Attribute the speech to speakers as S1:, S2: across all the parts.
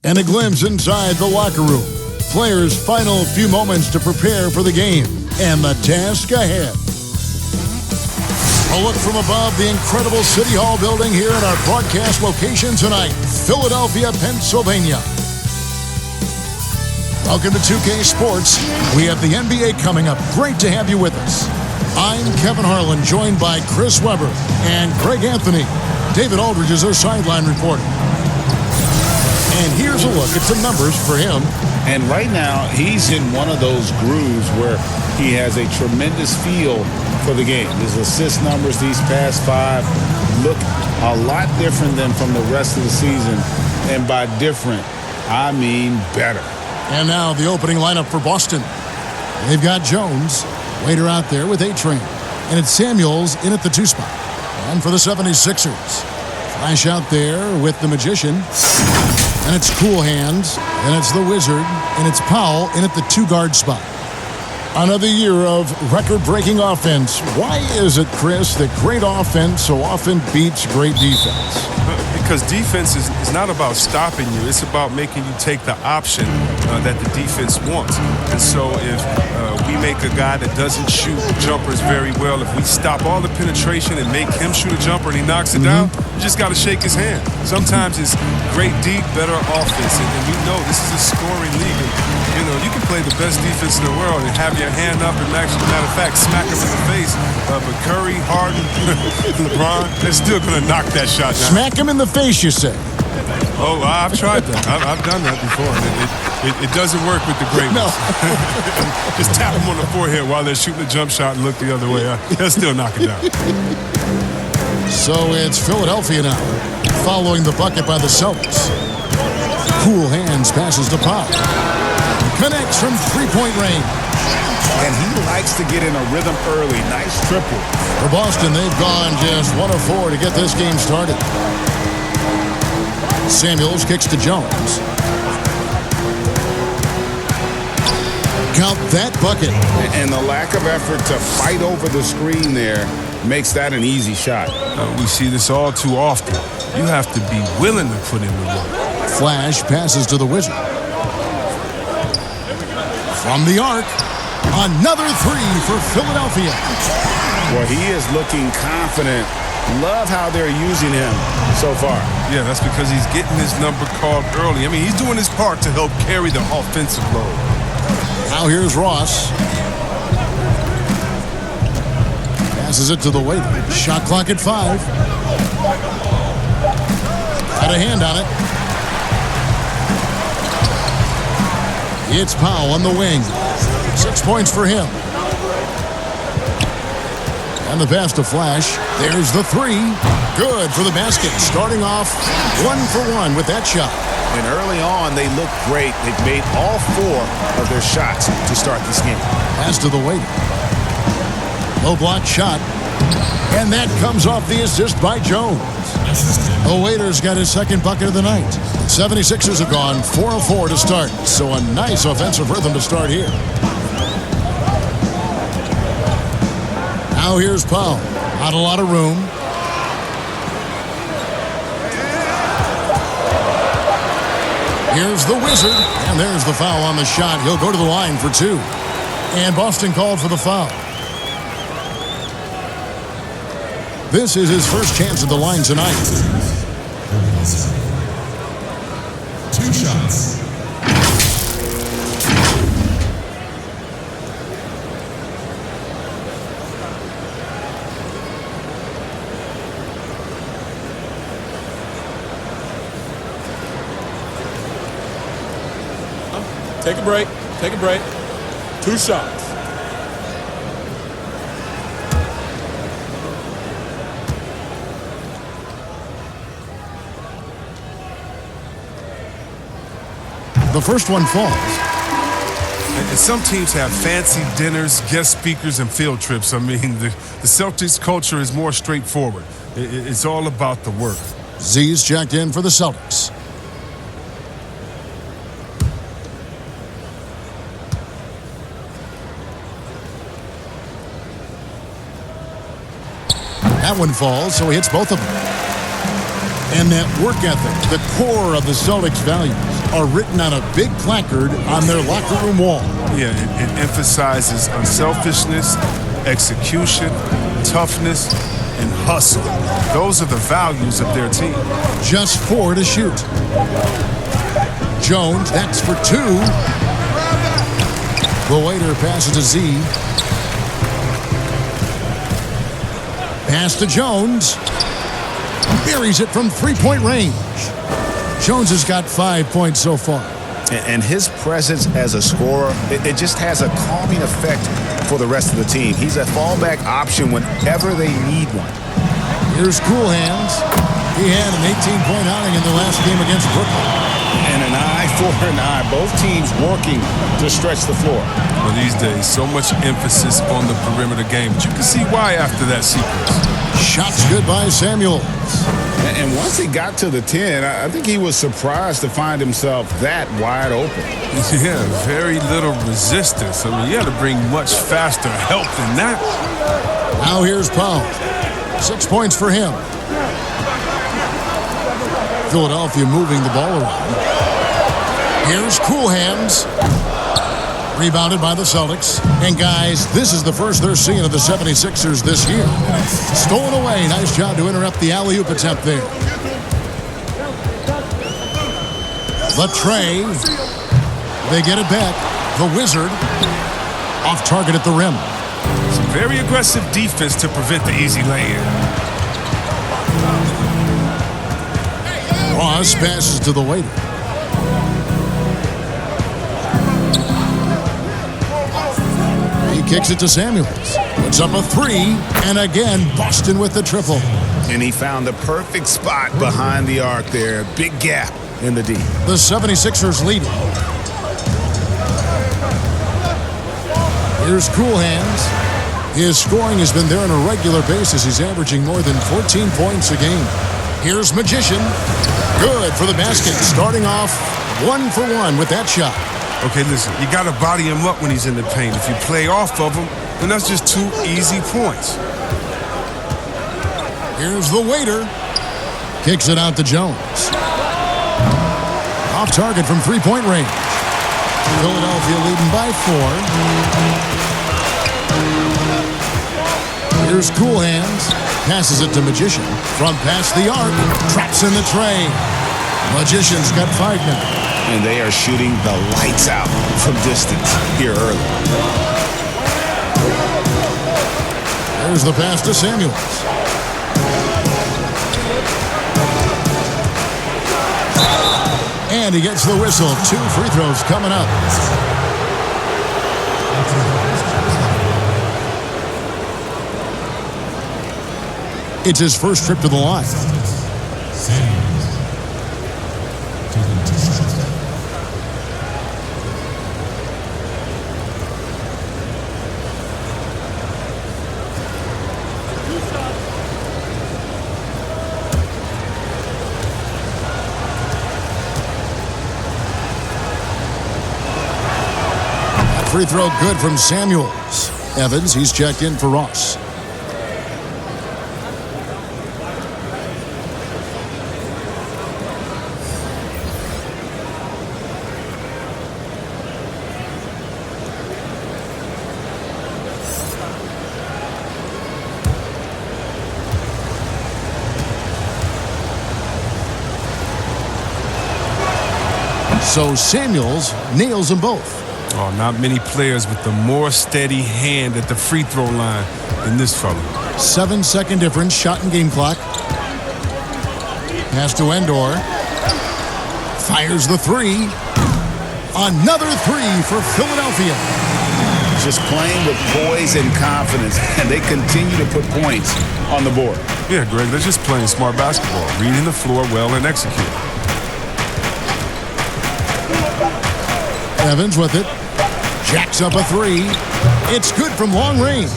S1: And a glimpse inside the locker room. Players' final few moments to prepare for the game and the task ahead. A look from above the incredible City Hall building here at our broadcast location tonight, Philadelphia, Pennsylvania. Welcome to 2K Sports. We have the NBA coming up. Great to have you with us. I'm Kevin Harlan, joined by Chris Webber and Craig Anthony. David Aldridge is our sideline reporter. And here's a look at some numbers for him.
S2: And right now, he's in one of those grooves where he has a tremendous feel for the game. His assist numbers these past 5 look a lot different than from the rest of the season. And by different, I mean better.
S1: And now the opening lineup for Boston. They've got Jones, Waiter out there with A-Train. And it's Samuels in at the 2 spot. And for the 76ers, Flash out there with the Magician. And it's Cool Hands, and it's the Wizard, and it's Powell in at the 2-guard spot. Another year of record-breaking offense. Why is it, Chris, that great offense so often beats great defense?
S3: Because defense is not about stopping you. It's about making you take the option that the defense wants. And so if we make a guy that doesn't shoot jumpers very well, if we stop all the penetration and make him shoot a jumper and he knocks it down, you just got to shake his hand. Sometimes it's great deep, better offense. And we know this is a scoring league. And, you can play the best defense in the world and have your hand up and actually, matter of fact, smack him in the face. But Curry, Harden, LeBron, they're still going to knock that shot down.
S1: Smack him in the face, you say?
S3: Oh, I've tried that. I've done that before. It doesn't work with the great ones. No. Just tap them on the forehead while they're shooting a jump shot and look the other way. They'll still knock it down.
S1: So it's Philadelphia now, following the bucket by the Celtics. Cool Hands passes to Pop. Connects from three-point range.
S2: And he likes to get in a rhythm early. Nice triple.
S1: For Boston, they've gone just 1 of 4 to get this game started. Samuels kicks to Jones. Count that bucket.
S2: And the lack of effort to fight over the screen there makes that an easy shot.
S3: We see this all too often. You have to be willing to put in the work.
S1: Flash passes to the Wizard. From the arc, another 3 for Philadelphia.
S2: Well, he is looking confident. Love how they're using him so far.
S3: Yeah, that's because he's getting his number called early. I mean, he's doing his part to help carry the offensive load.
S1: Now here's Ross. Passes it to the Waiter. Shot clock at 5. Got a hand on it. It's Powell on the wing. 6 points for him. And the pass to Flash. There's the 3. Good for the basket. Starting off 1 for 1 with that shot.
S2: And early on, they look great. They've made all 4 of their shots to start this game.
S1: Pass to the Waiter. Low block shot. And that comes off the assist by Jones. The Waiter's got his 2nd bucket of the night. 76ers have gone 4 of 4 to start. So a nice offensive rhythm to start here. Now here's Powell. Not a lot of room. Here's the Wizard. And there's the foul on the shot. He'll go to the line for 2. And Boston called for the foul. This is his first chance at the line tonight.
S4: 2 shots.
S5: Take a break. Take a break. 2 shots.
S1: The first one falls.
S3: And some teams have fancy dinners, guest speakers, and field trips. I mean, the Celtics culture is more straightforward. It's all about the work.
S1: Z's checked in for the Celtics. That one falls, so he hits both of them. And that work ethic, the core of the Celtics values, are written on a big placard on their locker room wall.
S3: Yeah, it emphasizes unselfishness, execution, toughness, and hustle. Those are the values of their team.
S1: Just 4 to shoot. Jones, that's for 2. The waiter passes to Z. Pass to Jones. Buries it from three-point range. Jones has got 5 points so far.
S2: And his presence as a scorer, it just has a calming effect for the rest of the team. He's a fallback option whenever they need one.
S1: Here's Cool Hands. He had an 18-point outing in the last game against Brooklyn.
S2: And an eye for an eye. Both teams working to stretch the floor.
S3: Well, these days, so much emphasis on the perimeter game. But you can see why after that sequence.
S1: Shots good by Samuels.
S2: And once he got to the 10, I think he was surprised to find himself that wide open.
S3: Yeah, very little resistance. I mean, you had to bring much faster help than that.
S1: Now here's Powell. 6 points for him. Philadelphia moving the ball around. Here's Cool Hands. Rebounded by the Celtics. And guys, this is the first they're seeing of the 76ers this year. Stolen away. Nice job to interrupt the alley-oop attempt there. The tray. They get it back. The Wizard. Off target at the rim.
S3: Some very aggressive defense to prevent the easy lay-in.
S1: Ross passes to the waiter. He kicks it to Samuels. Puts up a 3. And again, Boston with the triple.
S2: And he found the perfect spot behind the arc there. Big gap in the D.
S1: The 76ers leading. Here's Cool Hands. His scoring has been there on a regular basis. He's averaging more than 14 points a game. Here's Magician. Good for the basket. Starting off 1 for 1 with that shot.
S3: Okay, listen, you got to body him up when he's in the paint. If you play off of him, then that's just 2 easy points.
S1: Here's the waiter. Kicks it out to Jones. Off target from three-point range. Philadelphia leading by 4. Here's Cool Hands. Passes it to Magician. From past the arc. Traps in the tray. Magician's got 5 now.
S2: And they are shooting the lights out from distance here early.
S1: There's the pass to Samuels. And he gets the whistle. 2 free throws coming up. It's his first trip to the line. Free throw good from Samuels. Evans, he's checked in for Ross. So Samuels nails them both.
S3: Oh, not many players with the more steady hand at the free throw line than this fella.
S1: 7-second difference, shot and game clock. Pass to Endor. Fires the 3. Another 3 for Philadelphia.
S2: Just playing with poise and confidence, and they continue to put points on the board.
S3: Yeah, Greg, they're just playing smart basketball, reading the floor well and executing.
S1: Evans with it. Jacks up a 3. It's good from long range.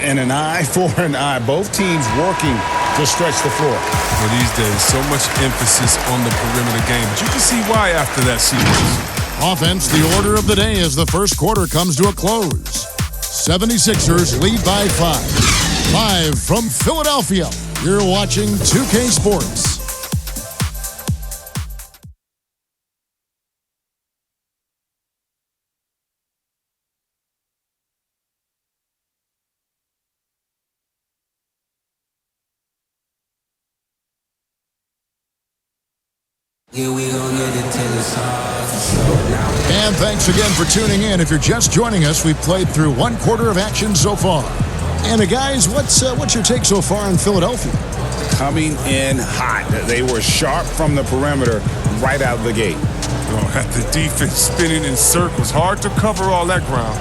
S2: And an eye for an eye. Both teams working to stretch the floor.
S3: Well, these days, so much emphasis on the perimeter game. But you can see why after that sequence.
S1: Offense, the order of the day as the first quarter comes to a close. 76ers lead by 5. Live from Philadelphia, you're watching 2K Sports. And thanks again for tuning in. If you're just joining us, we've played through one quarter of action so far. And guys, what's your take so far on Philadelphia?
S2: Coming in hot. They were sharp from the perimeter right out of the gate.
S3: Oh, had the defense spinning in circles. Hard to cover all that ground.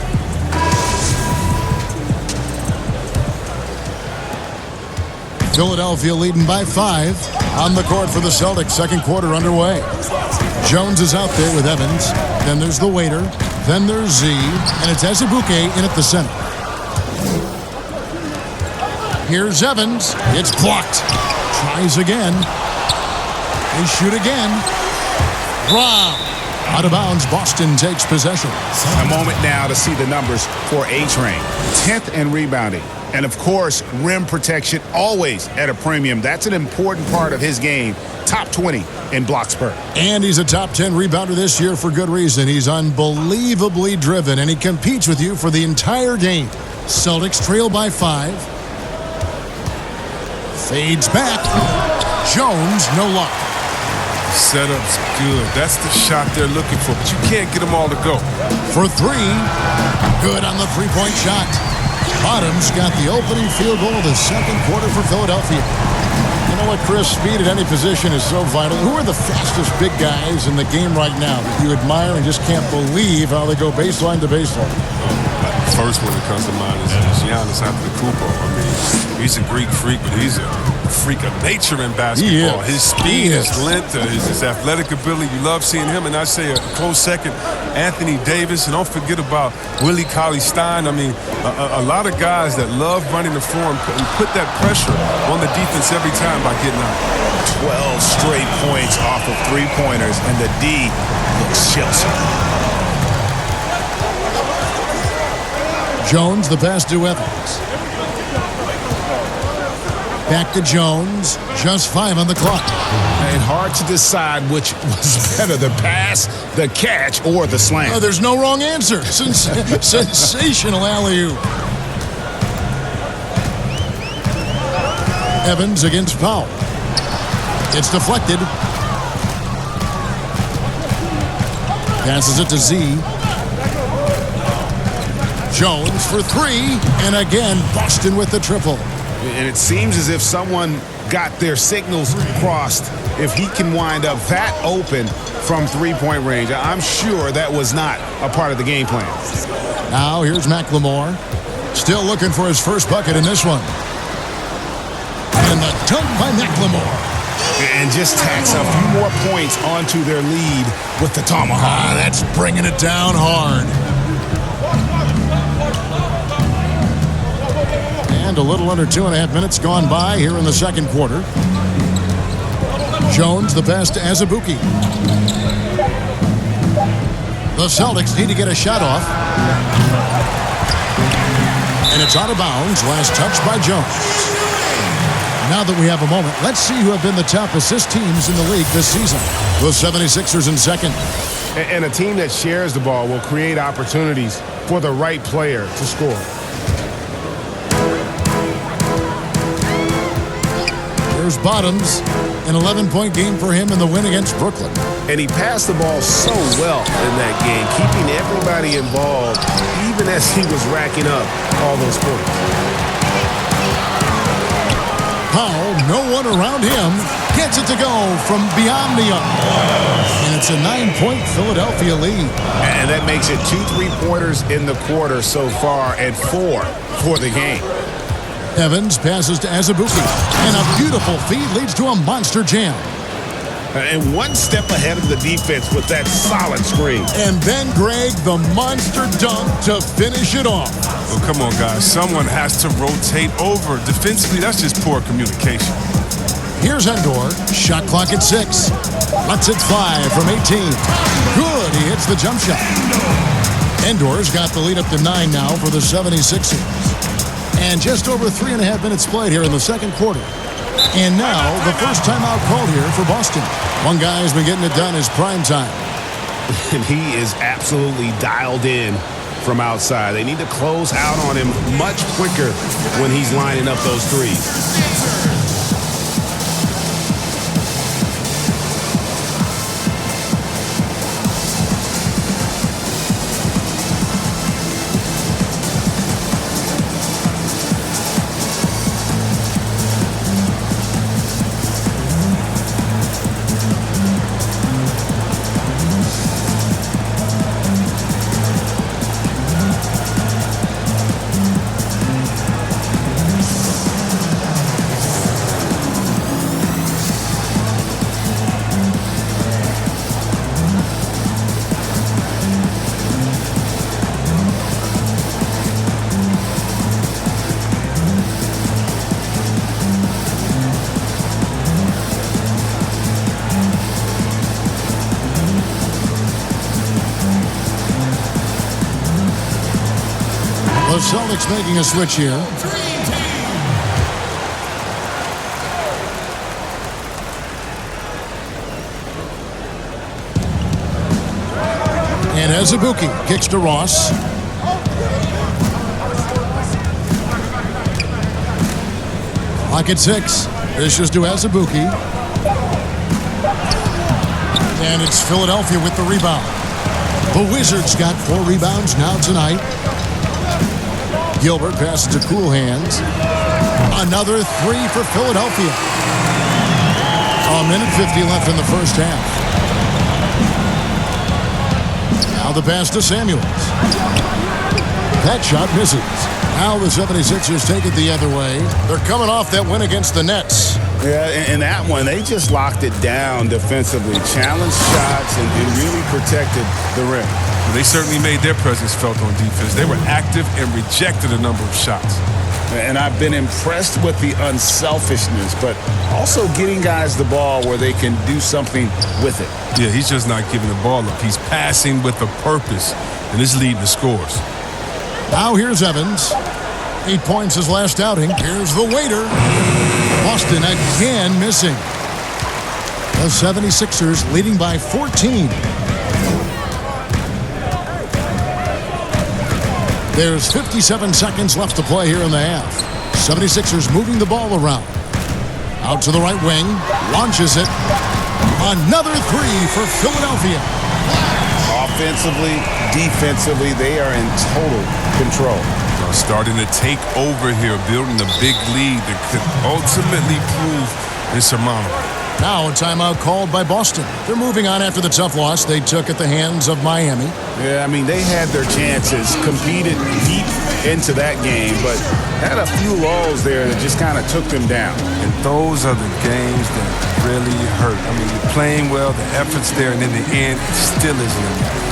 S1: Philadelphia leading by 5 on the court for the Celtics. Second quarter underway. Jones is out there with Evans. Then there's the waiter. Then there's Z. And it's Azubuike in at the center. Here's Evans. It's blocked. Tries again. They shoot again. Rob. Out of bounds, Boston takes possession.
S2: A moment now to see the numbers for A-Train. 10th in rebounding. And, of course, rim protection always at a premium. That's an important part of his game. Top 20 in block spurt.
S1: And he's a top 10 rebounder this year for good reason. He's unbelievably driven, and he competes with you for the entire game. Celtics trail by 5. Fades back. Jones, no luck.
S3: Setup's good. That's the shot they're looking for, but you can't get them all to go.
S1: For 3. Good on the three-point shot. Bottoms got the opening field goal of the second quarter for Philadelphia. You know what, Chris? Speed at any position is so vital. Who are the fastest big guys in the game right now that you admire and just can't believe how they go baseline to baseline?
S3: The first one that comes to mind is Giannis Antetokounmpo. I mean, he's a Greek freak, but he's a freak of nature in basketball. His speed, his length, his athletic ability. You love seeing him. And I say a close second, Anthony Davis. And don't forget about Willie Cauley-Stein. I mean, a lot of guys that love running the floor and put that pressure on the defense every time by getting out.
S2: 12 straight points off of three-pointers, and the D looks Chelsea.
S1: Jones, the pass to Evans. Back to Jones. Just 5 on the clock.
S2: And hard to decide which was better, the pass, the catch, or the slam.
S1: Oh, there's no wrong answer. Sensational alley-oop. Evans against Powell. It's deflected. Passes it to Z. Jones for 3. And again, Boston with the triple.
S2: And it seems as if someone got their signals crossed. If he can wind up that open from three-point range, I'm sure that was not a part of the game plan.
S1: Now here's McLemore. Still looking for his first bucket in this one. And the dunk by McLemore.
S2: And just tacks a few more points onto their lead with the tomahawk.
S1: That's bringing it down hard. And a little under 2.5 minutes gone by here in the second quarter. Jones, the pass to Azubuike. The Celtics need to get a shot off. And it's out of bounds. Last touch by Jones. Now that we have a moment, let's see who have been the top assist teams in the league this season. The 76ers in second.
S2: And a team that shares the ball will create opportunities for the right player to score.
S1: There's Bottoms, an 11-point game for him in the win against Brooklyn.
S2: And he passed the ball so well in that game, keeping everybody involved, even as he was racking up all those points.
S1: Powell, no one around him, gets it to go from beyond the arc. And it's a 9-point Philadelphia lead.
S2: And that makes it 2 3-pointers in the quarter so far and 4 for the game.
S1: Evans passes to Azubuike. And a beautiful feed leads to a monster jam.
S2: And one step ahead of the defense with that solid screen.
S1: And then, Greg, the monster dunk to finish it off.
S3: Well, come on, guys. Someone has to rotate over. Defensively, that's just poor communication.
S1: Here's Endor. Shot clock at 6. Lets it fly from 18. Good. He hits the jump shot. Endor's got the lead up to 9 now for the 76ers. And just over 3.5 minutes played here in the second quarter. And now, the first timeout called here for Boston. One guy has been getting it done is prime time.
S2: And he is absolutely dialed in from outside. They need to close out on him much quicker when he's lining up those threes.
S1: The Celtics making a switch here. And Azubuike kicks to Ross. Clock at 6. Dishes to Azubuike. And it's Philadelphia with the rebound. The Wizards got 4 rebounds now tonight. Gilbert passes to Cool Hands. Another 3 for Philadelphia. A minute 50 left in the first half. Now the pass to Samuels. That shot misses. Now the 76ers take it the other way. They're coming off that win against the Nets.
S2: Yeah, in that one, they just locked it down defensively, challenged shots, and really protected the rim.
S3: They certainly made their presence felt on defense. They were active and rejected a number of shots.
S2: And I've been impressed with the unselfishness, but also getting guys the ball where they can do something with it.
S3: Yeah, he's just not giving the ball up. He's passing with a purpose, and it's leading to scores.
S1: Now here's Evans. 8 points his last outing. Here's the waiter. Boston again missing. The 76ers leading by 14. There's 57 seconds left to play here in the half. 76ers moving the ball around. Out to the right wing. Launches it. Another 3 for Philadelphia.
S2: Offensively, defensively, they are in total control.
S3: Starting to take over here, building a big lead that could ultimately prove insurmountable.
S1: Now a timeout called by Boston. They're moving on after the tough loss they took at the hands of Miami.
S2: Yeah, I mean, they had their chances, competed deep into that game, but had a few lulls there that just kind of took them down.
S3: And those are the games that really hurt. I mean, you're playing well, the effort's there, and in the end, it still isn't enough.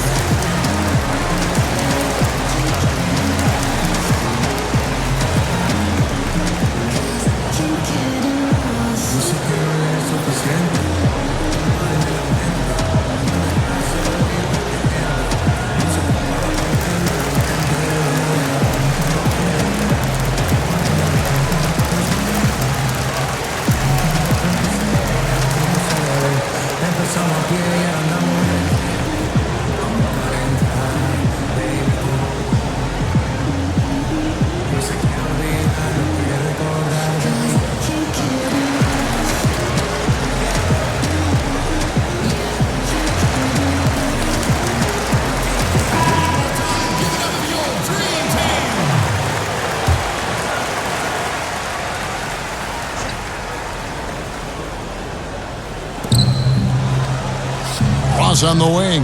S1: On the wing.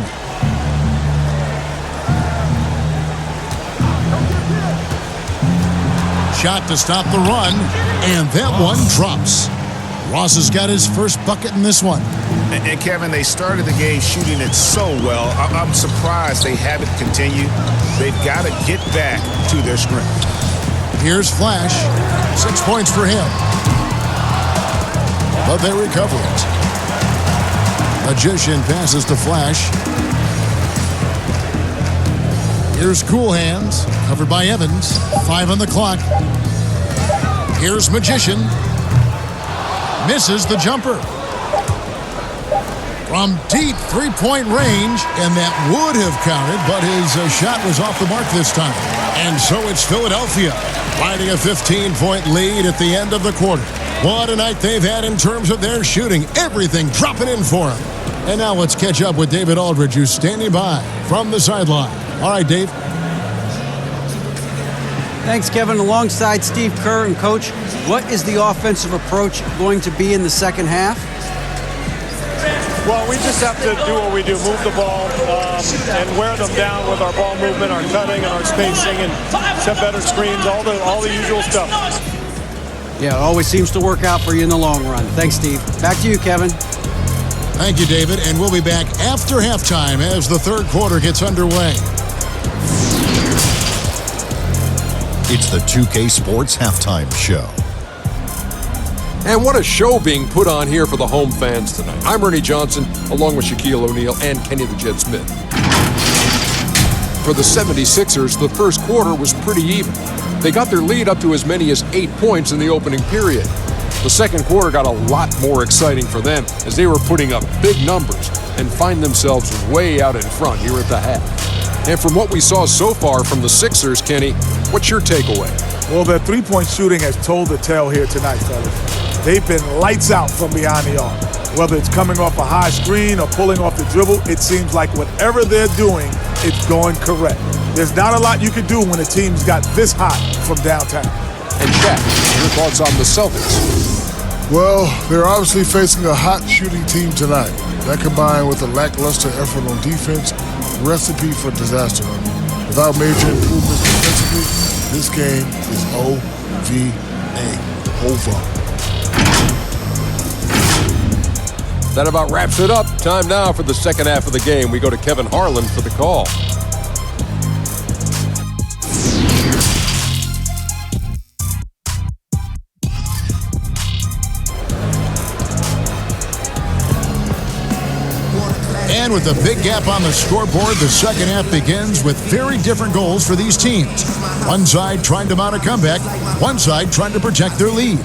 S1: Shot to stop the run, and that one drops. Ross has got his first bucket in this one.
S2: And Kevin, they started the game shooting it so well. I'm surprised they haven't continued. They've got to get back to their scrimmage.
S1: Here's Flash. 6 points for him. But they recover it. Magician passes to Flash. Here's Cool Hands, covered by Evans. 5 on the clock. Here's Magician. Misses the jumper. From deep three-point range, and that would have counted, but his shot was off the mark this time. And so it's Philadelphia, riding a 15-point lead at the end of the quarter. What a night they've had in terms of their shooting. Everything dropping in for them. And now let's catch up with David Aldridge, who's standing by from the sideline. All right, Dave.
S6: Thanks, Kevin. Alongside Steve Kerr and Coach, what is the offensive approach going to be in the second half?
S7: Well, we just have to do what we do, move the ball and wear them down with our ball movement, our cutting, and our spacing, and set better screens, all the usual stuff.
S6: Yeah, it always seems to work out for you in the long run. Thanks, Steve. Back to you, Kevin.
S1: Thank you, David, and we'll be back after halftime as the third quarter gets underway.
S8: It's the 2K Sports Halftime Show.
S9: And what a show being put on here for the home fans tonight. I'm Ernie Johnson, along with Shaquille O'Neal and Kenny the Jet Smith. For the 76ers, the first quarter was pretty even. They got their lead up to as many as 8 points in the opening period. The second quarter got a lot more exciting for them as they were putting up big numbers and find themselves way out in front here at the half. And from what we saw so far from the Sixers, Kenny, what's your takeaway?
S5: Well, their three-point shooting has told the tale here tonight, fellas. They've been lights out from behind the arc. Whether it's coming off a high screen or pulling off the dribble, it seems like whatever they're doing, it's going correct. There's not a lot you can do when a team's got this hot from downtown.
S9: And Shaq, your thoughts on the Celtics?
S10: Well, they're obviously facing a hot shooting team tonight. That combined with a lackluster effort on defense, recipe for disaster. Without major improvements defensively, this game is OVA. Over.
S9: That about wraps it up. Time now for the second half of the game. We go to Kevin Harlan for the call.
S1: And with a big gap on the scoreboard, the second half begins with very different goals for these teams. One side trying to mount a comeback, one side trying to protect their lead.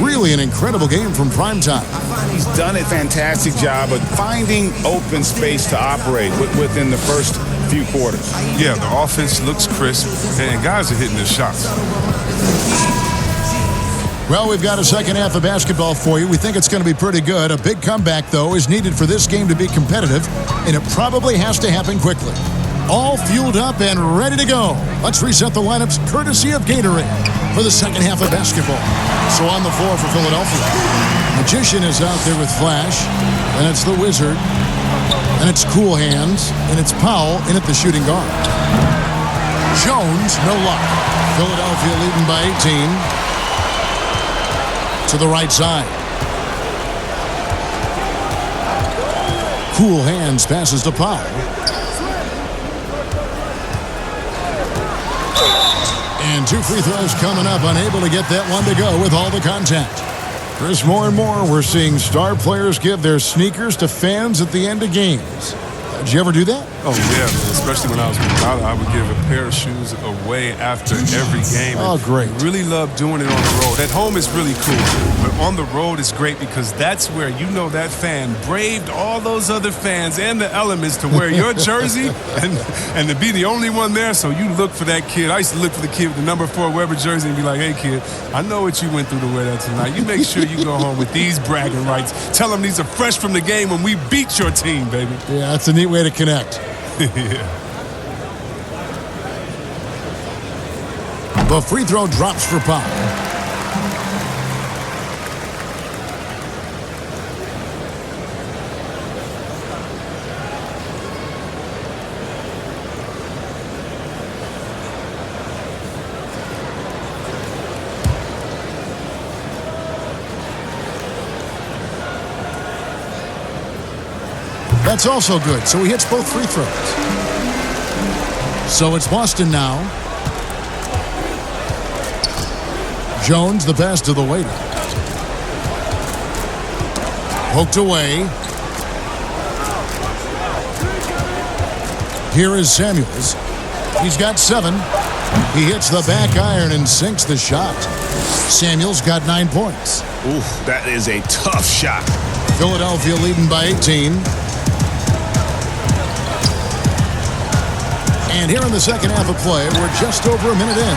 S1: Really an incredible game from primetime.
S2: He's done a fantastic job of finding open space to operate within the first few quarters.
S3: Yeah, the offense looks crisp, and guys are hitting their shots.
S1: Well, we've got a second half of basketball for you. We think it's going to be pretty good. A big comeback, though, is needed for this game to be competitive, and it probably has to happen quickly. All fueled up and ready to go. Let's reset the lineups courtesy of Gatorade for the second half of basketball. So on the floor for Philadelphia, Magician is out there with Flash, and it's the Wizard, and it's Cool Hands, and it's Powell in at the shooting guard. Jones, no luck. Philadelphia leading by 18. To the right side. Cool Hands passes to Powell. And 2 free throws coming up, unable to get that one to go with all the contact. Chris, more and more we're seeing star players give their sneakers to fans at the end of games. Did you ever do that?
S3: Oh, yeah, man. Especially when I was with Tyler, I would give a pair of shoes away after every game.
S1: Oh, great.
S3: Really love doing it on the road. At home is really cool, but on the road is great because that's where you know that fan braved all those other fans and the elements to wear your jersey and to be the only one there, so you look for that kid. I used to look for the kid with the number 4 Weber jersey and be like, hey, kid, I know what you went through to wear that tonight. You make sure you go home with these bragging rights. Tell them these are fresh from the game when we beat your team, baby.
S1: Yeah, that's a neat way to connect.
S3: Yeah.
S1: The free throw drops for Powell. That's also good, so he hits both free throws. So it's Boston now. Jones, the pass to the waiter. Poked away. Here is Samuels. He's got 7. He hits the back iron and sinks the shot. Samuels got 9 points.
S2: Ooh, that is a tough shot.
S1: Philadelphia leading by 18. And here in the second half of play, we're just over a minute in.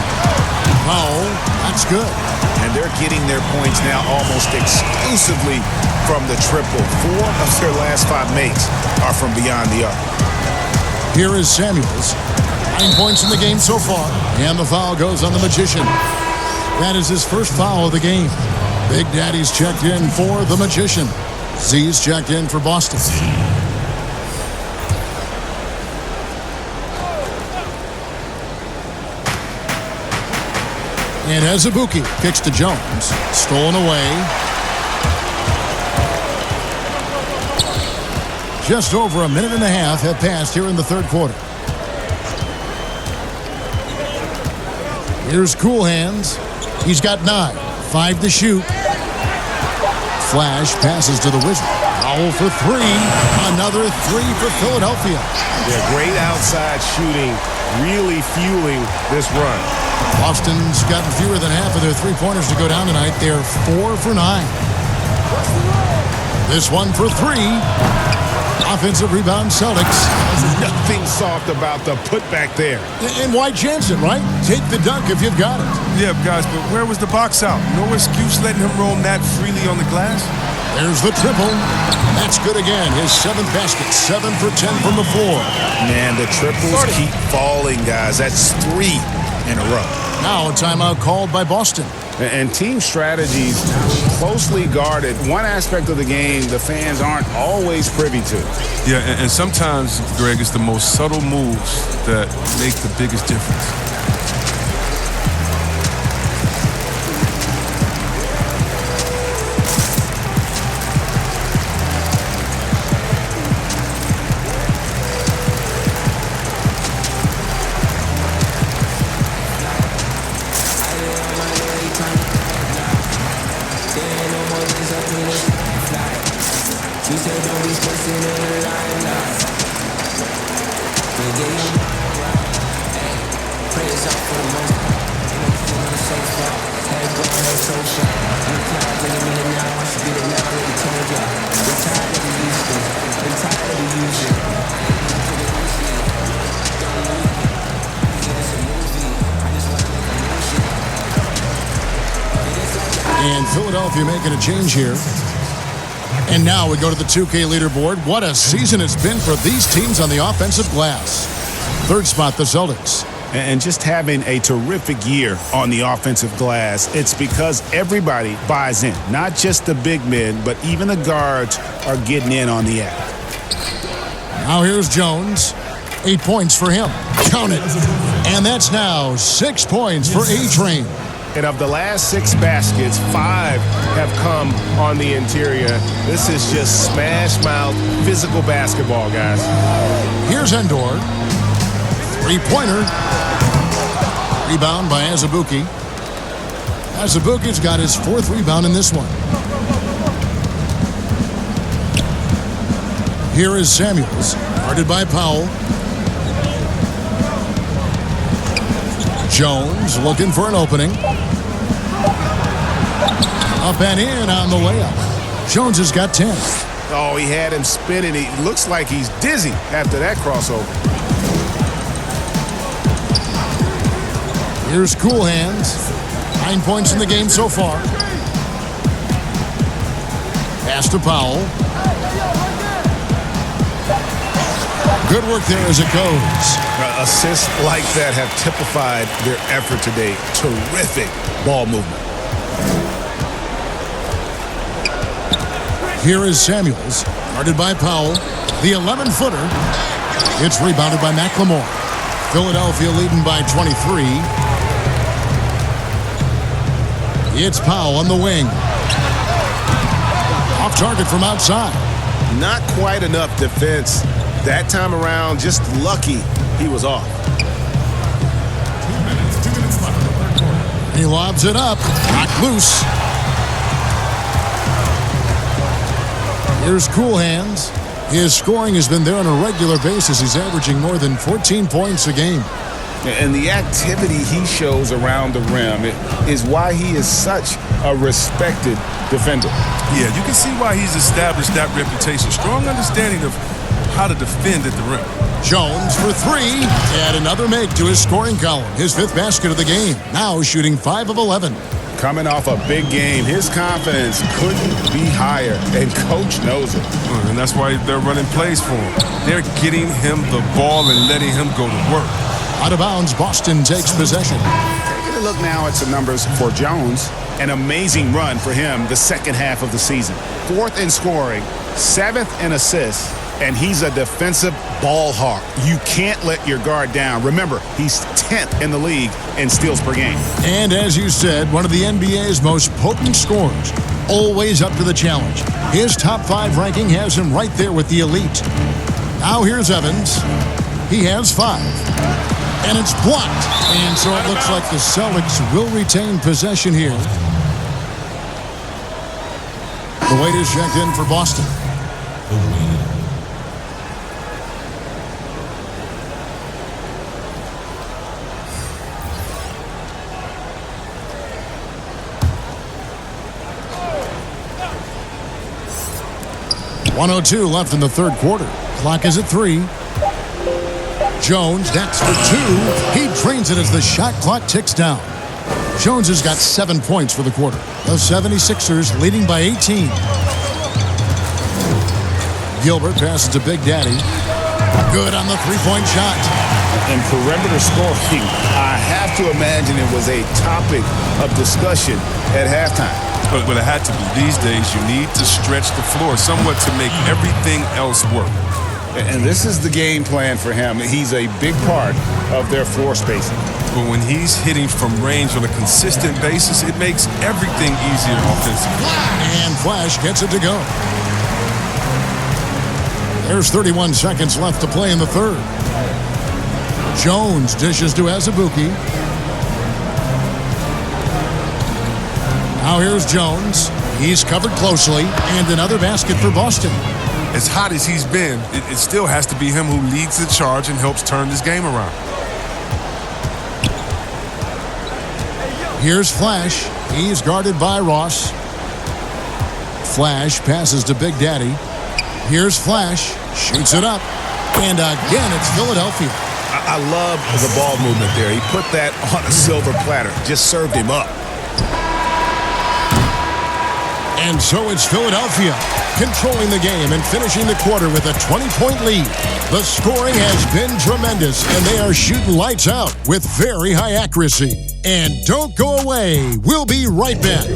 S1: Powell, that's good.
S2: And they're getting their points now almost exclusively from the triple. 4 of their last 5 makes are from beyond the arc.
S1: Here is Samuels. 9 points in the game so far. And the foul goes on the Magician. That is his first foul of the game. Big Daddy's checked in for the Magician. Z's checked in for Boston. And Azubuike kicks to Jones. Stolen away. Just over a minute and a half have passed here in the third quarter. Here's Cool Hands. He's got 9. 5 to shoot. Flash passes to the Wizard. Powell for three. Another three for Philadelphia.
S2: Yeah, great outside shooting, really fueling this run.
S1: Boston's gotten fewer than half of their three-pointers to go down tonight. They're 4 for 9. This one for three. Offensive rebound, Celtics.
S2: Nothing soft about the putback there.
S1: And why chance it, right? Take the dunk if you've got it.
S3: Yeah, guys, but where was the box out? No excuse letting him roam that freely on the glass.
S1: There's the triple. That's good again. His 7th basket, 7 for 10 from the floor.
S2: Man, the triples keep falling, guys. That's 3 in a row.
S1: Now a timeout called by Boston.
S2: And team strategies closely guarded. One aspect of the game the fans aren't always privy to.
S3: Yeah, and sometimes, Greg, it's the most subtle moves that make the biggest difference.
S1: And Philadelphia making a change here. And now we go to the 2K leaderboard. What a season it's been for these teams on the offensive glass. 3rd spot, the Celtics.
S2: And just having a terrific year on the offensive glass, it's because everybody buys in. Not just the big men, but even the guards are getting in on the act.
S1: Now here's Jones. 8 points for him. Count it. And that's now 6 points for A-Train.
S11: And of the last 6 baskets, 5 have come on the interior. This is just smash-mouth physical basketball, guys.
S1: Here's Endor. 3-pointer. Rebound by Azubuike. Azubuike's got his 4th rebound in this one. Here is Samuels, guarded by Powell. Jones looking for an opening. Up and in on the layup. Jones has got 10.
S2: Oh, he had him spinning. He looks like he's dizzy after that crossover.
S1: Here's Cool Hands. 9 points in the game so far. Pass to Powell. Good work there as it goes.
S2: Assists like that have typified their effort today. Terrific ball movement.
S1: Here is Samuels, guarded by Powell. The 11-footer. It's rebounded by McLemore. Philadelphia leading by 23. It's Powell on the wing. Off target from outside.
S11: Not quite enough defense. That time around, just lucky he was off.
S4: 2 minutes left in the 3rd quarter.
S1: He lobs it up. Knocked loose. Here's Cool Hands. His scoring has been there on a regular basis. He's averaging more than 14 points a game.
S2: And the activity he shows around the rim is why he is such a respected defender.
S3: Yeah, you can see why he's established that reputation. Strong understanding of how to defend at the rim.
S1: Jones for 3. Add another make to his scoring column. His 5th basket of the game. Now shooting 5 of 11.
S2: Coming off a big game, his confidence couldn't be higher, and coach knows it.
S3: And that's why they're running plays for him. They're getting him the ball and letting him go to work.
S1: Out of bounds, Boston takes possession.
S2: Taking a look now at some numbers for Jones. An amazing run for him the second half of the season. 4th in scoring, 7th in assists, and he's a defensive ball hawk. You can't let your guard down. Remember, he's 10th in the league in steals per game.
S1: And as you said, one of the NBA's most potent scorers. Always up to the challenge. His top 5 ranking has him right there with the elite. Now here's Evans. He has 5. And it's blocked. And so it looks like the Celtics will retain possession here. The weight is checked in for Boston.
S4: awaited.
S1: .102 left in the third quarter. Clock is at 3. Jones next for 2. He drains it as the shot clock ticks down. Jones has got 7 points for the quarter. The 76ers leading by 18. Gilbert passes to Big Daddy. Good on the three-point shot.
S2: And perimeter scoring, I have to imagine it was a topic of discussion at halftime.
S3: But it had to be. These days, you need to stretch the floor somewhat to make everything else work.
S2: And this is the game plan for him. He's a big part of their floor spacing.
S3: But when he's hitting from range on a consistent basis, it makes everything easier offensively.
S1: And Flash gets it to go. There's 31 seconds left to play in the third. Jones dishes to Azubuike. Now here's Jones. He's covered closely, and another basket for Boston.
S3: As hot as he's been, it still has to be him who leads the charge and helps turn this game around.
S1: Here's Flash. He's guarded by Ross. Flash passes to Big Daddy. Here's Flash. Shoots it up. And again, it's Philadelphia.
S11: I love the ball movement there. He put that on a silver platter. Just served him up.
S1: And so it's Philadelphia controlling the game and finishing the quarter with a 20-point lead. The scoring has been tremendous, and they are shooting lights out with very high accuracy. And don't go away. We'll be right back.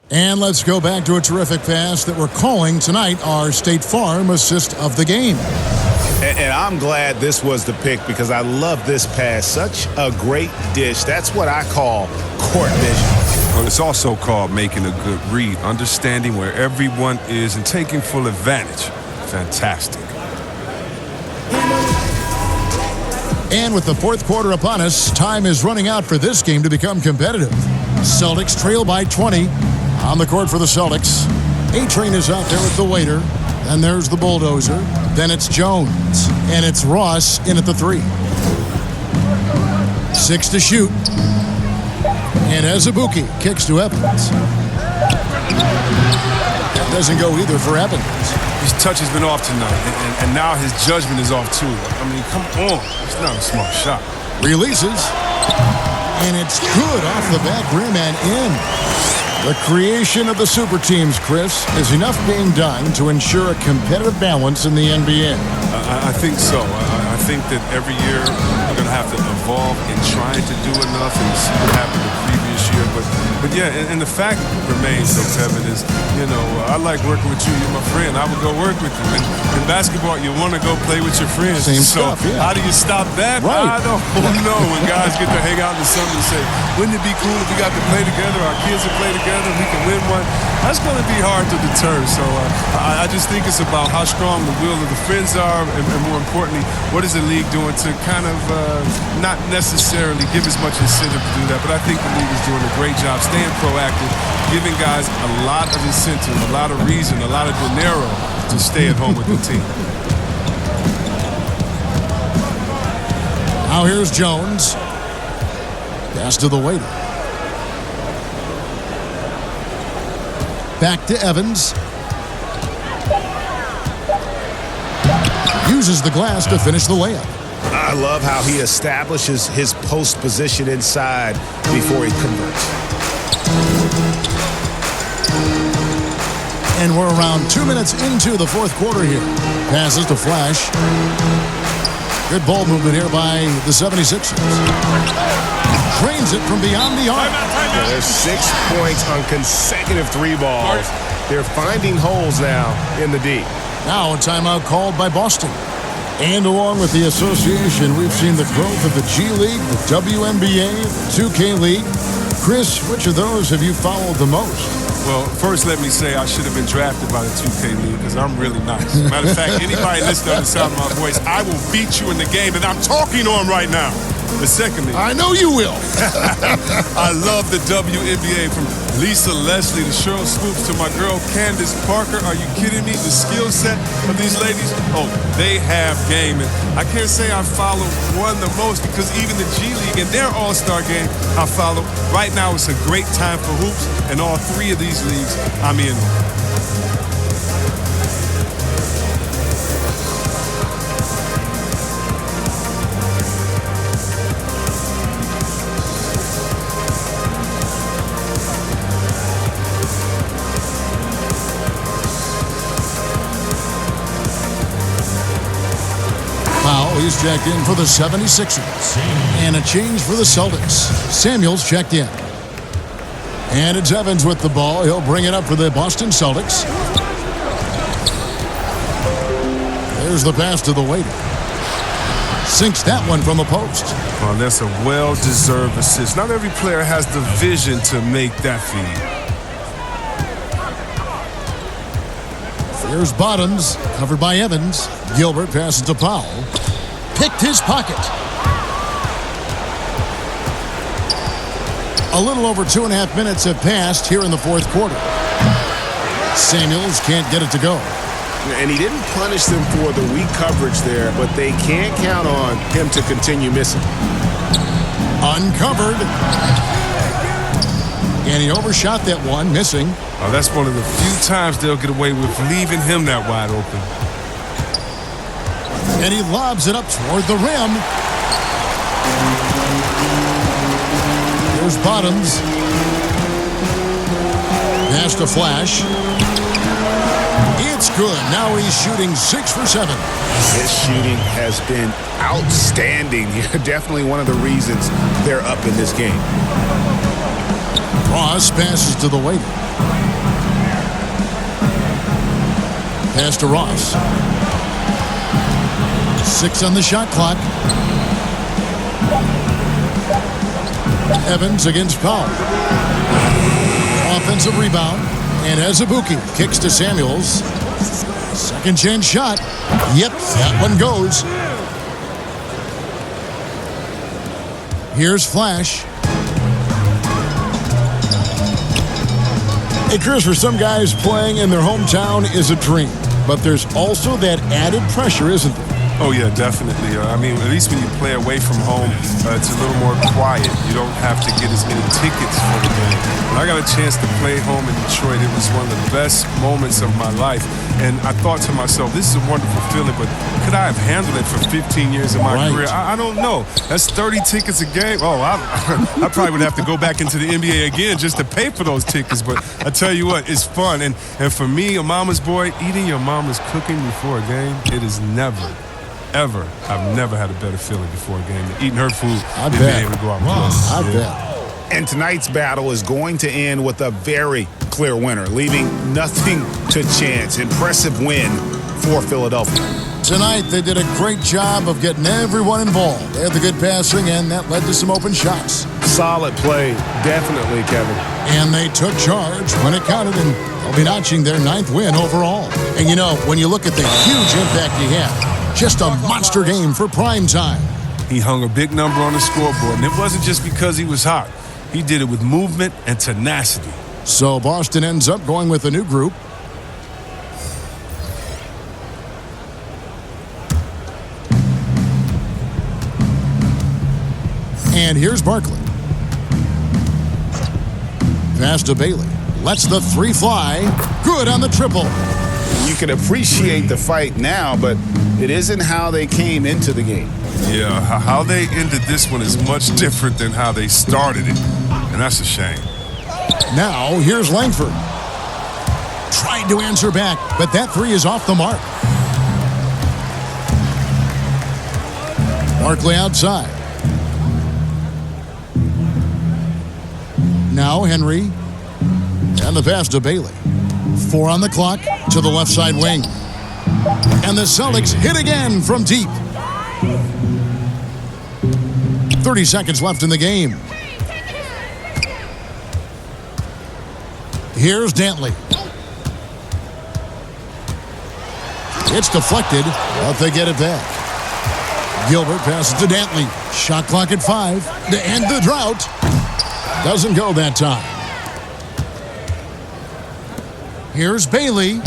S1: And let's go back to a terrific pass that we're calling tonight our State Farm assist of the game.
S11: And I'm glad this was the pick because I love this pass. Such a great dish. That's what I call court vision.
S3: Well, it's also called making a good read, understanding where everyone is and taking full advantage. Fantastic.
S1: And with the fourth quarter upon us, time is running out for this game to become competitive. Celtics trail by 20. On the court for the Celtics. A-Train is out there with the waiter. Then there's the bulldozer. Then it's Jones. And it's Ross in at the 3. 6 to shoot. And Azubuike kicks to Evans. That doesn't go either for Evans.
S3: His touch has been off tonight, and now his judgment is off too. I mean, come on. It's not a smart shot.
S1: Releases. And it's good off the back rim and in. The creation of the super teams, Chris, is enough being done to ensure a competitive balance in the NBA.
S3: I think so. I think that every year we're going to have to evolve in trying to do enough and see what happened the previous year. But yeah, and the fact remains, though, Kevin, is, you know, I like working with you. You're my friend. I would go work with you. And in basketball, you want to go play with your friends.
S1: Same stuff, yeah.
S3: How do you stop that?
S1: Right.
S3: I don't know. When guys get to hang out in the summer and say, wouldn't it be cool if we got to play together, our kids would play together, we can win one? That's going to be hard to deter. So I just think it's about how strong the will of the friends are, and more importantly, what is the league doing to kind of not necessarily give as much incentive to do that, but I think the league is doing a great job staying proactive, giving guys a lot of incentive, a lot of reason, a lot of dinero to stay at home with the team.
S1: Now here's Jones. Pass to the waiter. Back to Evans. Uses the glass to finish the layup.
S11: I love how he establishes his post position inside before he converts.
S1: And we're around 2 minutes into the fourth quarter here. Passes to Flash. Good ball movement here by the 76ers. Drains it from beyond the arc.
S11: Yeah, there's 6 points on consecutive 3 balls. They're finding holes now in the D.
S1: Now a timeout called by Boston. And along with the association, we've seen the growth of the G League, the WNBA, the 2K League. Chris, which of those have you followed the most?
S3: Well, first let me say I should have been drafted by the 2K League because I'm really nice. Matter of fact, anybody listening to the sound of my voice, I will beat you in the game, and I'm talking on right now. But secondly,
S1: I know you will.
S3: I love the WNBA, from Lisa Leslie to Cheryl Swoops to my girl Candace Parker. Are you kidding me? The skill set of these ladies, oh, they have game. And I can't say I follow one the most because even the G League and their All-Star game I follow. Right now it's a great time for hoops, and all three of these leagues I'm in.
S1: He's checked in for the 76ers. And a change for the Celtics. Samuels checked in. And it's Evans with the ball. He'll bring it up for the Boston Celtics. There's the pass to the waiter. Sinks that one from the post.
S3: Well, that's a well-deserved assist. Not every player has the vision to make that feed.
S1: Here's Bottoms, covered by Evans. Gilbert passes to Powell. Picked his pocket. A little over 2.5 minutes have passed here in the fourth quarter. Samuels can't get it to go.
S11: And he didn't punish them for the weak coverage there, but they can't count on him to continue missing.
S1: Uncovered. And he overshot that one, missing.
S3: Oh, that's one of the few times they'll get away with leaving him that wide open.
S1: And he lobs it up toward the rim. Here's Bottoms. Pass to Flash. It's good. Now he's shooting 6 for 7.
S2: His shooting has been outstanding here. Definitely one of the reasons they're up in this game.
S1: Ross passes to the waiter. Pass to Ross. 6 on the shot clock. Evans against Powell. Offensive rebound. And Azubuike kicks to Samuels. Second chance shot. Yep, that one goes. Here's Flash. Hey, Chris, for some guys, playing in their hometown is a dream. But there's also that added pressure, isn't there?
S3: Oh, yeah, definitely. I mean, at least when you play away from home, it's a little more quiet. You don't have to get as many tickets for the game. When I got a chance to play home in Detroit, it was one of the best moments of my life. And I thought to myself, this is a wonderful feeling, but could I have handled it for 15 years of my career? I don't know. That's 30 tickets a game. Oh, I probably would have to go back into the NBA again just to pay for those tickets. But I tell you what, it's fun. And for me, a mama's boy, eating your mama's cooking before a game, it is never, ever, I've never had a better feeling before a game than eating her food and being able to go out and play.
S1: I bet.
S2: And tonight's battle is going to end with a very clear winner, leaving nothing to chance. Impressive win for Philadelphia.
S1: Tonight, they did a great job of getting everyone involved. They had the good passing, and that led to some open shots.
S11: Solid play, definitely, Kevin.
S1: And they took charge when it counted, and they'll be notching their 9th win overall. And you know, when you look at the huge impact he had, just a monster game for prime time.
S3: He hung a big number on the scoreboard, and it wasn't just because he was hot. He did it with movement and tenacity.
S1: So Boston ends up going with a new group. And here's Barkley. Pass to Bailey. Lets the 3 fly. Good on the triple.
S2: You can appreciate the fight now, but it isn't how they came into the game.
S3: Yeah, how they ended this one is much different than how they started it, and that's a shame.
S1: Now, here's Langford. Tried to answer back, but that 3 is off the mark. Barkley outside. Now Henry. And the pass to Bailey. 4 on the clock to the left side wing. And the Celtics hit again from deep. 30 seconds left in the game. Here's Dantley. It's deflected, but they get it back. Gilbert passes to Dantley. Shot clock at 5 to end the drought. Doesn't go that time. Here's Bailey.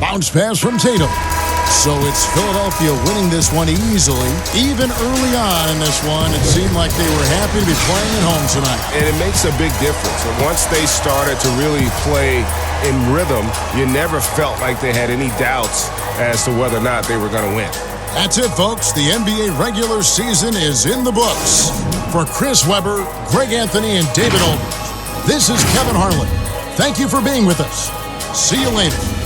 S1: Bounce pass from Tatum. So it's Philadelphia winning this one easily. Even early on in this one, it seemed like they were happy to be playing at home tonight.
S11: And it makes a big difference. And once they started to really play in rhythm, you never felt like they had any doubts as to whether or not they were going to win.
S1: That's it, folks. The NBA regular season is in the books. For Chris Webber, Greg Anthony, and David Olden, this is Kevin Harlan. Thank you for being with us. See you later.